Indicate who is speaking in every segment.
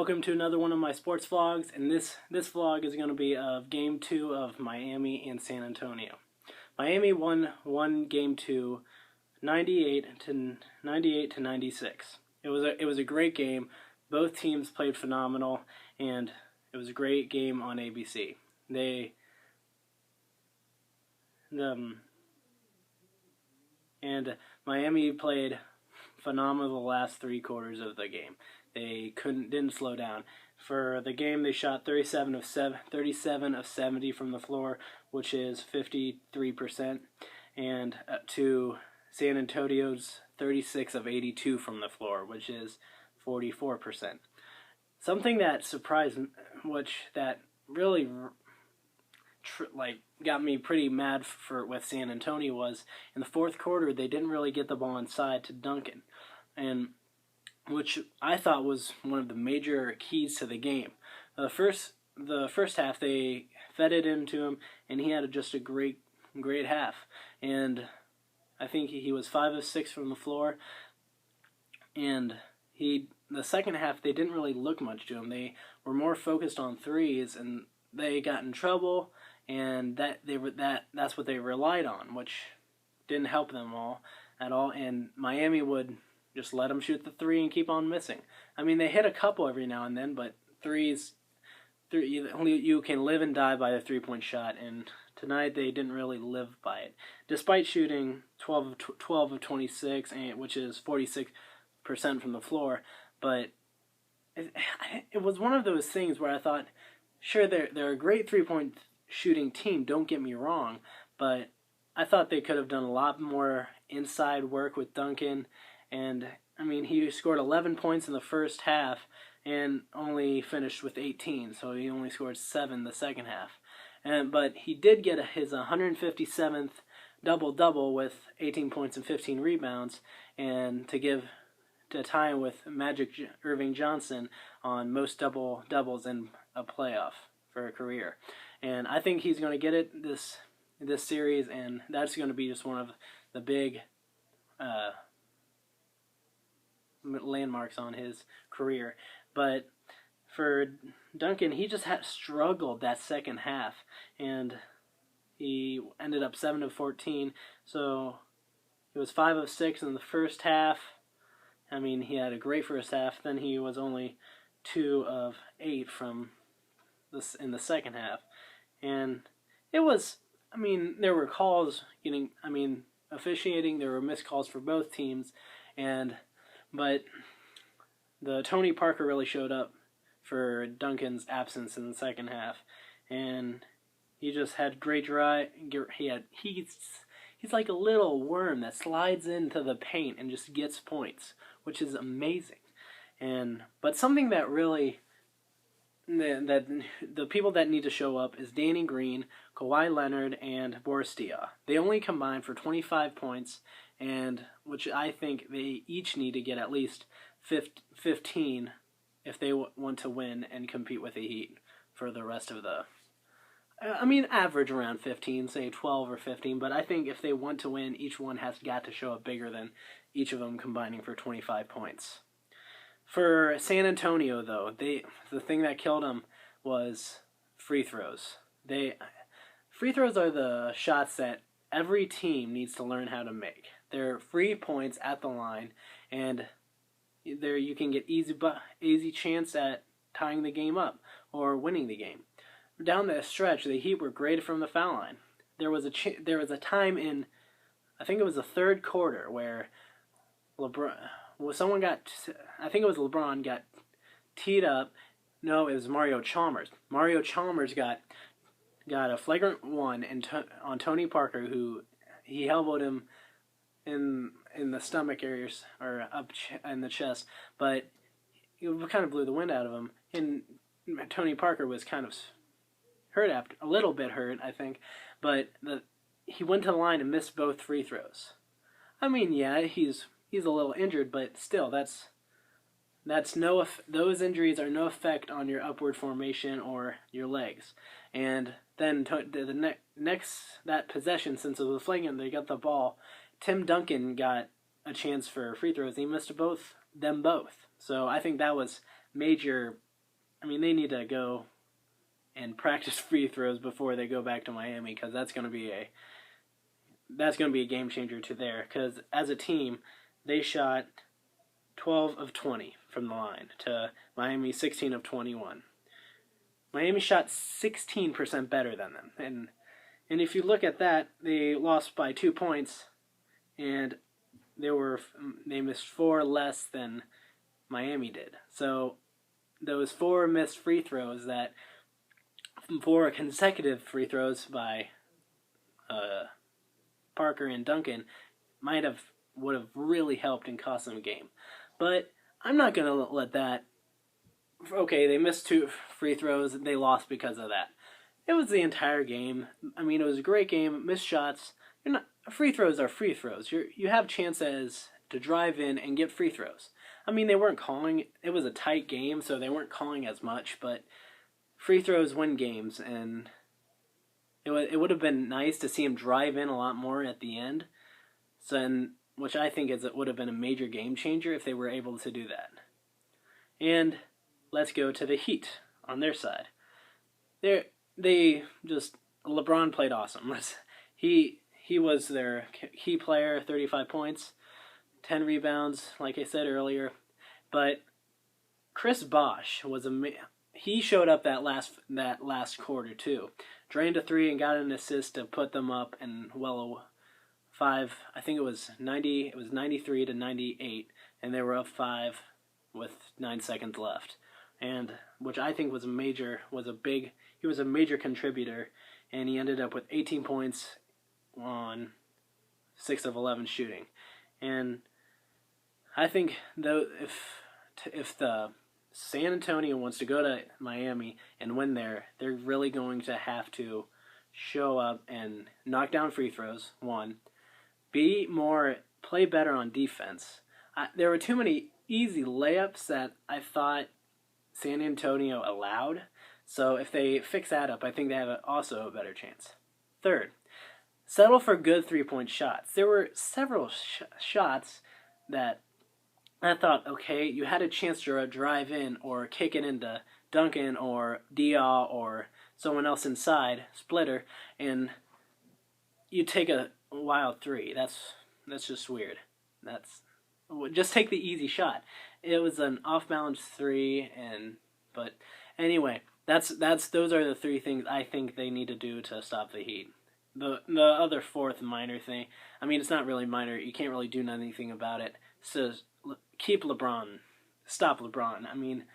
Speaker 1: welcome to another one of my sports vlogs, and this vlog is going to be of Game 2 of Miami and San Antonio. Miami won Game 2, 98 to 96. It was a great game. Both teams played phenomenal, and it was a great game on ABC. And Miami played phenomenal the last 3 quarters of the game. They didn't slow down. For the game, they shot 37 of 70 from the floor, which is 53%, and to San Antonio's 36 of 82 from the floor, which is 44%. Something that surprised, that really got me pretty mad with San Antonio was in the fourth quarter they didn't really get the ball inside to Duncan, and which I thought was one of the major keys to the game. The first half they fed it into him, and he had just a great half. And I think he was 5 of 6 from the floor. And the second half they didn't really look much to him. They were more focused on threes, and they got in trouble. And that's what they relied on, which didn't help them at all. And Miami would just let them shoot the 3 and keep on missing. I mean, they hit a couple every now and then, but you can live and die by a 3-point shot, and tonight they didn't really live by it. Despite shooting 12 of 26, which is 46% from the floor, but it was one of those things where I thought, sure, they're a great 3-point shooting team, don't get me wrong, but I thought they could have done a lot more inside work with Duncan. And, I mean, he scored 11 points in the first half and only finished with 18, so he only scored 7 the second half. But he did get his 157th double-double with 18 points and 15 rebounds, and to tie with Magic Irving Johnson on most double-doubles in a playoff for a career. And I think he's going to get it this series, and that's going to be just one of the big landmarks on his career. But for Duncan, he just struggled that second half, and he ended up 7 of 14. So he was 5 of 6 in the first half. I mean, he had a great first half. Then he was only 2 of 8 in the second half, and it was. I mean, there were officiating. There were missed calls for both teams, but the Tony Parker really showed up for Duncan's absence in the second half, and he just had great drive. He's like a little worm that slides into the paint and just gets points, which is amazing. But something that really the people that need to show up is Danny Green, Kawhi Leonard, and Boris Diaw. They only combined for 25 points, and which I think they each need to get at least 15 if they want to win and compete with the Heat for the rest of the. I mean, average around 15, say 12 or 15, but I think if they want to win, each one has got to show up bigger than each of them combining for 25 points. For San Antonio, though, the thing that killed them was free throws. Free throws are the shots that every team needs to learn how to make. They're free points at the line, and there you can get easy chance at tying the game up or winning the game. Down the stretch, the Heat were great from the foul line. There was a time in, I think it was the third quarter, where LeBron got teed up. No, it was Mario Chalmers. Mario Chalmers got a flagrant one on Tony Parker, who he elbowed him in the stomach areas or up in the chest, but it kind of blew the wind out of him. And Tony Parker was kind of a little bit hurt, I think, but he went to the line and missed both free throws. I mean, yeah, he's a little injured, but still, those injuries are no effect on your upward formation or your legs. And then that possession, since it was flagrant, they got the ball. Tim Duncan got a chance for free throws. He missed them both. So I think that was major I mean, they need to go and practice free throws before they go back to Miami, because that's going to be a game changer to there. Because as a team, they shot 12 of 20 from the line to Miami 16 of 21. Miami shot 16% better than them, and if you look at that, they lost by 2 points, and they missed 4 less than Miami did. So those 4 missed free throws, that 4 consecutive free throws by Parker and Duncan, would have really helped and cost them a game. But I'm not going to let that. Okay, they missed 2 free throws. They lost because of that. It was the entire game. I mean, it was a great game. Missed shots. Free throws are free throws. You have chances to drive in and get free throws. I mean, they weren't calling. It was a tight game, so they weren't calling as much. But free throws win games, and it would have been nice to see him drive in a lot more at the end. Which I think it would have been a major game changer if they were able to do that. And let's go to the Heat on their side. LeBron played awesome. He was their key player, 35 points, 10 rebounds, like I said earlier. But Chris Bosh he showed up that last quarter too. Drained a 3 and got an assist to put them up in 5. I think it was 93 to 98, and they were up 5 with 9 seconds left. And which I think was he was a major contributor, and he ended up with 18 points on 6 of 11 shooting. And I think though if the San Antonio wants to go to Miami and win there, they're really going to have to show up and knock down free throws, 1. Play better on defense. There were too many easy layups that I thought San Antonio allowed. So if they fix that up, I think they have also a better chance. 3rd, settle for good 3-point shots. There were several shots that I thought, okay, you had a chance to drive in or kick it into Duncan or Dia or someone else inside, splitter, and you take a wild 3. That's just weird. Just take the easy shot. It was an off-balance 3, but anyway, those are the 3 things I think they need to do to stop the Heat. The other 4th minor thing, I mean, it's not really minor. You can't really do anything about it. So keep LeBron. Stop LeBron. I mean,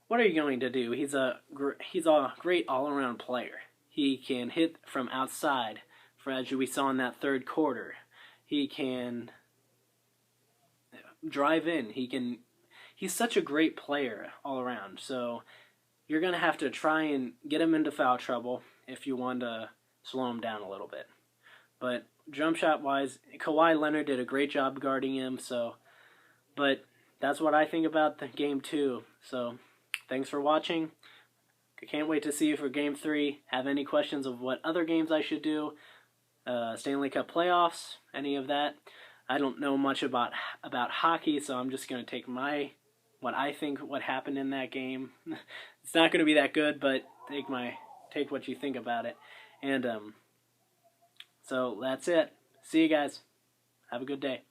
Speaker 1: what are you going to do? He's a great all-around player. He can hit from outside, as we saw in that 3rd quarter. He can drive in. He's such a great player all around. So you're going to have to try and get him into foul trouble if you want to slow him down a little bit. But jump shot wise, Kawhi Leonard did a great job guarding him. But that's what I think about the game 2. So thanks for watching. I can't wait to see you for game 3. Have any questions of what other games I should do? Stanley Cup playoffs, any of that. I don't know much about hockey, so I'm just going to take what I think what happened in that game. It's not going to be that good, but take what you think about it. And so that's it. See you guys. Have a good day.